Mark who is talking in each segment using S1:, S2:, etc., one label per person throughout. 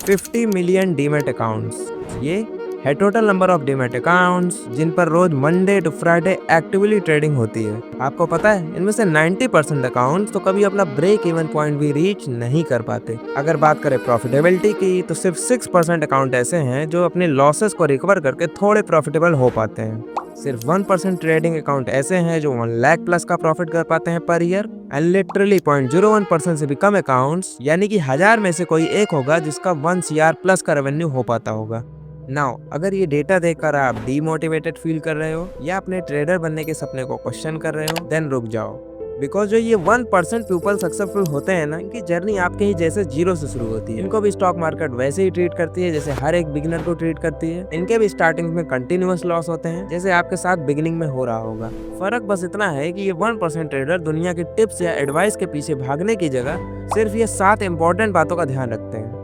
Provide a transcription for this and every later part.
S1: 50 million demat accounts. ये है total number of demat accounts जिन पर रोज Monday to Friday actively trading होती है। आपको पता है इनमें से 90% अकाउंट्स तो कभी अपना ब्रेक इवन पॉइंट भी रीच नहीं कर पाते। अगर बात करें प्रॉफिटेबिलिटी की तो सिर्फ 6% अकाउंट ऐसे हैं जो अपने लॉसेस को रिकवर करके थोड़े प्रॉफिटेबल हो पाते हैं। सिर्फ 1% ट्रेडिंग अकाउंट ऐसे हैं जो 1 लाख प्लस का प्रॉफिट कर पाते हैं पर ईयर। एंड लिटरली 0.01% से भी कम अकाउंट्स यानी कि 1000 में से कोई एक होगा जिसका 1 CR प्लस का रेवेन्यू हो पाता होगा। नाउ अगर ये डेटा देखकर आप डीमोटिवेटेड फील कर रहे हो या अपने ट्रेडर बनने के सपने को क्वेश्चन कर रहे हो, देन रुक जाओ। बिकॉज जो ये 1% पीपल सक्सेसफुल होते हैं ना, इनकी जर्नी आपके ही जैसे जीरो से शुरू होती है। इनको भी स्टॉक मार्केट वैसे ही ट्रीट करती है जैसे हर एक बिगिनर को ट्रीट करती है। इनके भी स्टार्टिंग में कंटिन्यूअस लॉस होते हैं जैसे आपके साथ बिगिनिंग में हो रहा होगा। फर्क बस इतना है कि ये 1% ट्रेडर दुनिया की टिप्स या एडवाइस के पीछे भागने की जगह सिर्फ ये 7 इंपॉर्टेंट बातों का ध्यान रखते हैं।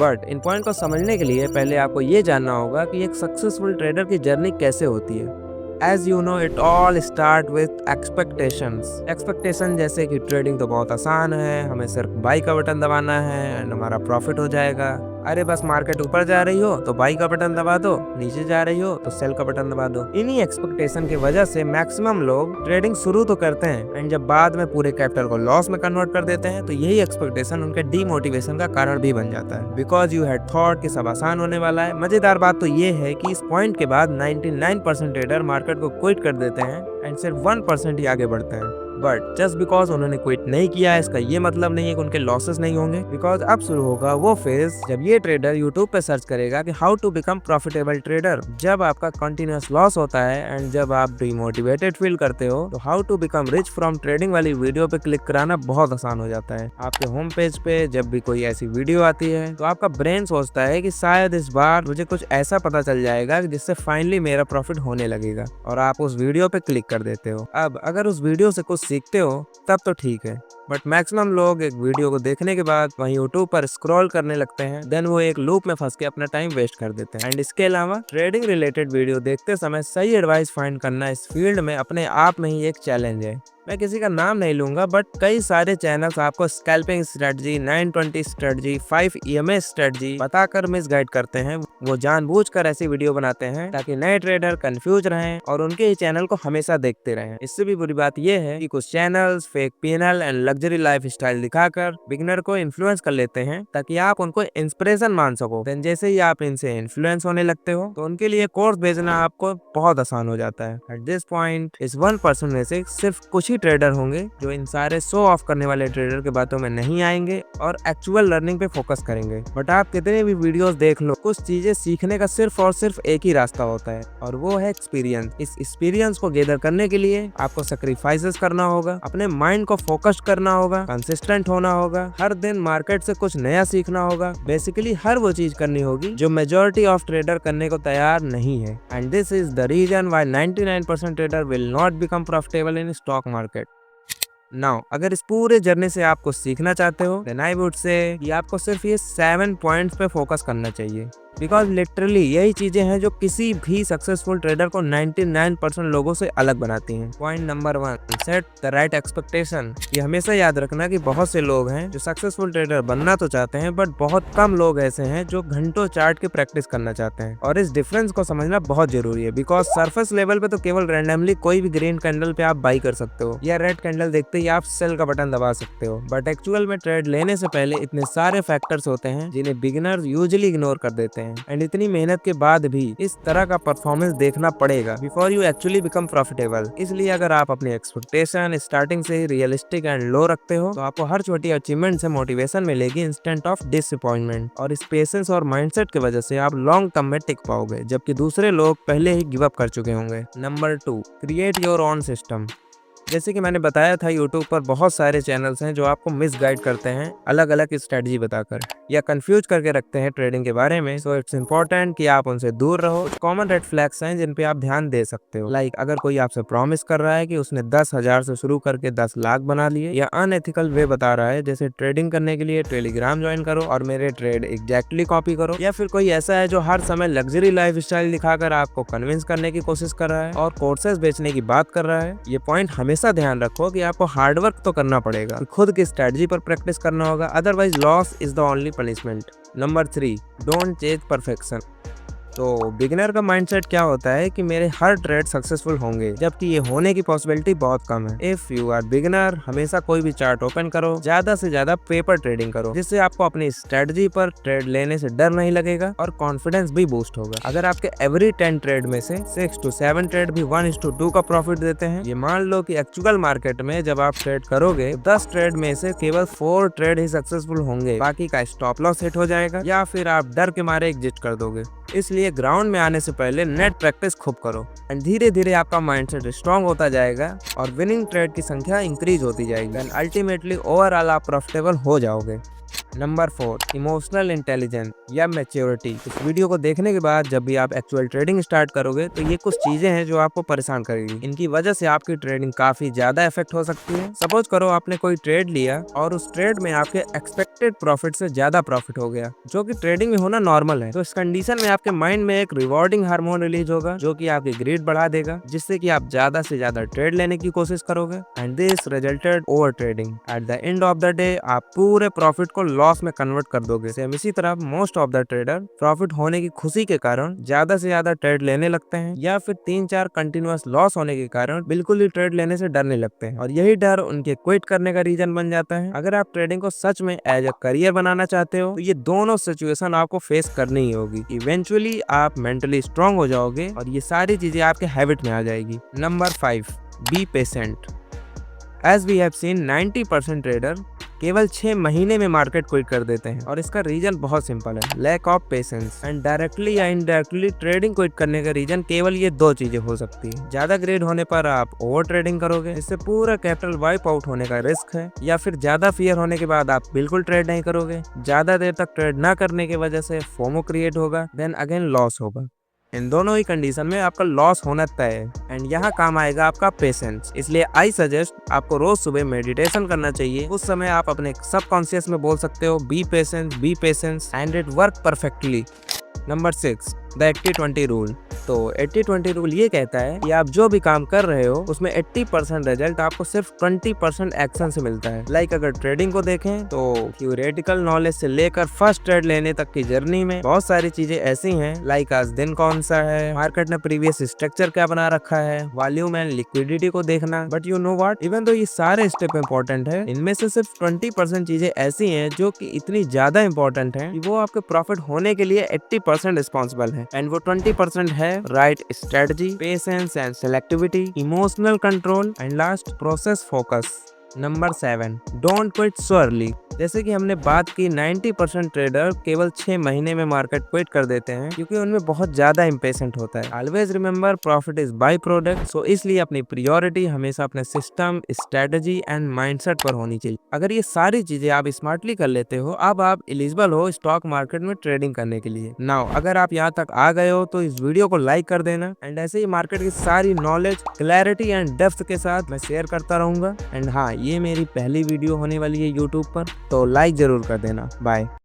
S1: बट इन पॉइंट को समझने के लिए पहले आपको ये जानना होगा कि एक सक्सेसफुल ट्रेडर की जर्नी कैसे होती है। As you know, it all start with expectations. Expectation जैसे कि ट्रेडिंग तो बहुत आसान है, हमें सिर्फ बाई का बटन दबाना है एंड हमारा प्रॉफिट हो जाएगा। अरे बस मार्केट ऊपर जा रही हो तो बाई का बटन दबा दो, नीचे जा रही हो तो सेल का बटन दबा दो। इन्हीं एक्सपेक्टेशन की वजह से मैक्सिमम लोग ट्रेडिंग शुरू तो करते हैं एंड जब बाद में पूरे कैपिटल को लॉस में कन्वर्ट कर देते हैं तो यही एक्सपेक्टेशन उनके डीमोटिवेशन का कारण भी बन जाता है। बिकॉज यू हैड थॉट कि सब आसान होने वाला है। मजेदार बात तो ये है कि इस पॉइंट के बाद 99% ट्रेडर मार्केट को क्विट कर देते हैं एंड सिर्फ 1% ही आगे बढ़ते हैं। बट जस्ट बिकॉज उन्होंने क्विट नहीं किया है इसका ये मतलब नहीं है कि उनके लॉसेस नहीं होंगे। बिकॉज अब शुरू होगा वो फेज जब ये ट्रेडर यूट्यूब पे सर्च करेगा कि how to become profitable trader. जब आपका कंटिन्यूअस लॉस होता है एंड जब आप डिमोटिवेटेड फील करते हो तो how to become rich from trading वाली वीडियो पे क्लिक कराना बहुत आसान हो जाता है। आपके होम पेज पे जब भी कोई ऐसी वीडियो आती है तो आपका ब्रेन सोचता है कि शायद इस बार मुझे कुछ ऐसा पता चल जाएगा जिससे फाइनली मेरा प्रॉफिट होने लगेगा, और आप उस वीडियो पे क्लिक कर देते हो। अब अगर उस वीडियो से कुछ सीखते हो तब तो ठीक है, बट मैक्सिमम लोग एक वीडियो को देखने के बाद वहीं यूट्यूब पर स्क्रॉल करने लगते हैं, देन वो एक लूप में फंस के अपना टाइम वेस्ट कर देते हैं। एंड इसके अलावा ट्रेडिंग रिलेटेड वीडियो देखते समय सही एडवाइस फाइंड करना इस फील्ड में अपने आप में ही एक चैलेंज है। मैं किसी का नाम नहीं लूंगा बट कई सारे चैनल्स आपको scalping strategy, 920 strategy, 5 EMA strategy बताकर मिसगाइड करते हैं। वो जानबूझकर ऐसी वीडियो बनाते हैं ताकि नए ट्रेडर कंफ्यूज रहें और उनके ही चैनल को हमेशा देखते रहें। इससे भी बुरी बात यह है कि कुछ channels fake PNL and luxury life style दिखाकर बिगिनर को इन्फ्लुएंस कर लेते हैं ताकि आप उनको इंस्पिरेशन मान सको। देन जैसे ही आप इनसे इन्फ्लुएंस होने लगते हो तो उनके लिए कोर्स भेजना आपको बहुत आसान हो जाता है। एट दिस पॉइंट इस 1% में से सिर्फ कुछ ही ट्रेडर होंगे जो इन सारे शो ऑफ करने वाले ट्रेडर के बातों में नहीं आएंगे और एक्चुअल लर्निंग पे फोकस करेंगे। बट आप कितने भी वीडियोस देख लो, कुछ चीजें सीखने का सिर्फ और सिर्फ एक ही रास्ता होता है और वो है एक्सपीरियंस। इस एक्सपीरियंस को गैदर करने के लिए आपको सैक्रिफाइसेस करना होगा, अपने माइंड को फोकस करना होगा, कंसिस्टेंट होना होगा, हर दिन मार्केट से कुछ नया सीखना होगा। बेसिकली हर वो चीज करनी होगी जो मेजॉरिटी ऑफ ट्रेडर करने को तैयार नहीं है। And this is the reason why 99% trader will not become profitable in stock market. Now अगर इस पूरे जर्नी से आप कुछ सीखना चाहते हो देन आई वुड से कि आपको सिर्फ ये 7 पॉइंट्स पे फोकस करना चाहिए। बिकॉज लिटरली यही चीजें हैं जो किसी भी सक्सेसफुल ट्रेडर को 99% लोगों से अलग बनाती हैं। Point number 1, set the right expectation. ये हमेशा याद रखना कि बहुत से लोग हैं जो सक्सेसफुल ट्रेडर बनना तो चाहते हैं बट बहुत कम लोग ऐसे हैं जो घंटों चार्ट की प्रैक्टिस करना चाहते हैं, और इस डिफरेंस को समझना बहुत जरूरी है। बिकॉज सरफेस लेवल पे तो केवल रैंडमली कोई भी ग्रीन कैंडल पे आप बाई कर सकते हो या रेड कैंडल देखते ही आप सेल का बटन दबा सकते हो, बट एक्चुअल में ट्रेड लेने से पहले इतने सारे फैक्टर्स होते हैं जिन्हें बिगिनर्स यूजुअली इग्नोर कर देते हैं। एंड इतनी मेहनत के बाद भी इस तरह का परफॉर्मेंस देखना पड़ेगा before you actually become profitable. इसलिए अगर आप अपनी एक्सपेक्टेशन स्टार्टिंग से ही रियलिस्टिक एंड लो रखते हो तो आपको हर छोटी अचीवमेंट से मोटिवेशन मिलेगी इंस्टेंट ऑफ डिसअपॉइंटमेंट, और इस पेशेंस और माइंडसेट की वजह से आप लॉन्ग टर्म में टिक पाओगे जबकि दूसरे लोग पहले ही गिव अप कर चुके होंगे। Number 2, create your own system. जैसे कि मैंने बताया था यूट्यूब पर बहुत सारे चैनल्स हैं जो आपको मिसगाइड करते हैं अलग अलग स्ट्रेटजी बताकर या कंफ्यूज करके रखते हैं ट्रेडिंग के बारे में। सो इट्स इंपॉर्टेंट कि आप उनसे दूर रहो। कॉमन रेड फ्लैग्स हैं जिन पे आप ध्यान दे सकते हो, लाइक अगर कोई आपसे प्रॉमिस कर रहा है कि उसने 10,000 से शुरू करके 10 लाख बना लिए, या अनएथिकल वे बता रहा है जैसे ट्रेडिंग करने के लिए टेलीग्राम ज्वाइन करो और मेरे ट्रेड एग्जैक्टली कॉपी करो, या फिर कोई ऐसा है जो हर समय लग्जरी लाइफ स्टाइल दिखाकर आपको कन्विंस करने की कोशिश कर रहा है और कोर्सेज बेचने की बात कर रहा है। ये पॉइंट हमेशा हमेशा ध्यान रखो कि आपको हार्डवर्क तो करना पड़ेगा, खुद की स्ट्रेटजी पर प्रैक्टिस करना होगा, otherwise loss is the only punishment. Number 3, don't chase perfection. तो बिगिनर का माइंडसेट क्या होता है कि मेरे हर ट्रेड सक्सेसफुल होंगे, जबकि ये होने की पॉसिबिलिटी बहुत कम है। इफ यू आर बिगिनर, हमेशा कोई भी चार्ट ओपन करो, ज्यादा से ज्यादा पेपर ट्रेडिंग करो, जिससे आपको अपनी स्ट्रेटजी पर ट्रेड लेने से डर नहीं लगेगा और कॉन्फिडेंस भी बूस्ट होगा। अगर आपके एवरी 10 ट्रेड में से 6 to 7 ट्रेड भी 1:2 का प्रॉफिट देते हैं, ये मान लो कि एक्चुअल मार्केट में जब आप ट्रेड करोगे 10 ट्रेड में से केवल 4 ट्रेड ही सक्सेसफुल होंगे, बाकी का स्टॉप लॉस हिट हो जाएगा या फिर आप डर के मारे एग्जिट कर दोगे। इसलिए ग्राउंड में आने से पहले नेट प्रैक्टिस खूब करो एंड धीरे धीरे आपका माइंडसेट स्ट्रांग होता जाएगा और विनिंग ट्रेड की संख्या इंक्रीज होती जाएगी एंड अल्टीमेटली ओवरऑल आप प्रॉफिटेबल हो जाओगे। नंबर 4, इमोशनल इंटेलिजेंस या मैच्योरिटी। इस वीडियो को देखने के बाद जब भी आप एक्चुअल ट्रेडिंग स्टार्ट करोगे तो ये कुछ चीजें हैं जो आपको परेशान करेगी। इनकी वजह से आपकी ट्रेडिंग काफी ज्यादा इफेक्ट हो सकती है। सपोज करो आपने कोई ट्रेड लिया और उस ट्रेड में आपके एक्सपेक्टेड प्रॉफिट से ज्यादा प्रॉफिट हो गया, जो कि ट्रेडिंग में होना नॉर्मल है। तो इस कंडीशन में आपके माइंड में एक रिवॉर्डिंग हार्मोन रिलीज होगा जो कि आपकी ग्रीड बढ़ा देगा, जिससे कि आप ज्यादा से ज्यादा ट्रेड लेने की कोशिश करोगे and this resulted over trading. At the end of the day आप पूरे प्रॉफिट को लॉस में कन्वर्ट कर दोगे। सेम इसी तरह most of the trader profit होने की खुशी के कारण ज्यादा से ज्यादा ट्रेड लेने लगते हैं या फिर 3-4 कंटिन्यूअस लॉस होने के कारण बिल्कुल ही ट्रेड लेने से डरने लगते हैं और यही डर उनके क्विट करने का रीजन बन जाता है। अगर आप ट्रेडिंग को सच में एज अ करियर बनाना चाहते हो तो ये दोनों सिचुएशन आपको फेस करनी ही होगी। इवेंचुअली आप मेंटली स्ट्रांग हो जाओगे और ये सारी चीजें आपके हैबिट में आ जाएगी। Number 5, be patient. As we have seen 90% trader केवल 6 महीने में मार्केट क्विट कर देते हैं और इसका रीजन बहुत सिंपल है, lack of patience. And directly या इनडायरेक्टली ट्रेडिंग क्विट करने का रीजन केवल ये 2 चीजें हो सकती है। ज्यादा ग्रेड होने पर आप ओवर ट्रेडिंग करोगे, इससे पूरा कैपिटल वाइप आउट होने का रिस्क है, या फिर ज्यादा फियर होने के बाद आप बिल्कुल ट्रेड नहीं करोगे, ज्यादा देर तक ट्रेड ना करने की वजह से फोमो क्रिएट होगा, देन अगेन लॉस होगा। इन दोनों ही कंडीशन में आपका लॉस होना तय है एंड यहाँ काम आएगा आपका पेशेंस। इसलिए आई सजेस्ट आपको रोज सुबह मेडिटेशन करना चाहिए। उस समय आप अपने सबकॉन्शियस में बोल सकते हो B patience and it work perfectly. Number 6, the 80-20 rule. तो 80-20 रूल ये कहता है कि आप जो भी काम कर रहे हो उसमें 80% रिजल्ट आपको सिर्फ 20% एक्शन से मिलता है। लाइक अगर ट्रेडिंग को देखें तो थ्योरेटिकल नॉलेज से लेकर फर्स्ट ट्रेड लेने तक की जर्नी में बहुत सारी चीजें ऐसी हैं, लाइक आज दिन कौन सा है, मार्केट ने प्रीवियस स्ट्रक्चर क्या बना रखा है, वॉल्यूम एंड लिक्विडिटी को देखना। But you know what, even तो ये सारे स्टेप इंपॉर्टेंट है, इनमें से सिर्फ 20% चीजें ऐसी हैं जो कि इतनी ज्यादा इंपॉर्टेंट है कि वो आपके प्रॉफिट होने के लिए 80% रिस्पॉन्सिबल है एंड वो 20% है right strategy, patience and selectivity, emotional control and last process focus. Number 7, don't quit so early. जैसे कि हमने बात की 90% ट्रेडर केवल 6 महीने में मार्केट क्विट कर देते हैं क्योंकि उनमें बहुत ज्यादा इम्पेशेंट होता है। Always remember profit is by product, so इसलिए अपनी प्रायोरिटी हमेशा अपने सिस्टम, स्ट्रेटजी एंड माइंडसेट पर होनी चाहिए। अगर ये सारी चीजें आप स्मार्टली कर लेते हो, अब आप एलिजिबल हो स्टॉक मार्केट में ट्रेडिंग करने के लिए। नाउ अगर आप यहाँ तक आ गए हो तो इस वीडियो को लाइक कर देना एंड ऐसे ही मार्केट की सारी नॉलेज, क्लैरिटी एंड डेप्थ के साथ मैं शेयर करता रहूंगा। एंड हाँ, ये मेरी पहली वीडियो होने वाली है यूट्यूब पर, तो लाइक जरूर कर देना। बाय।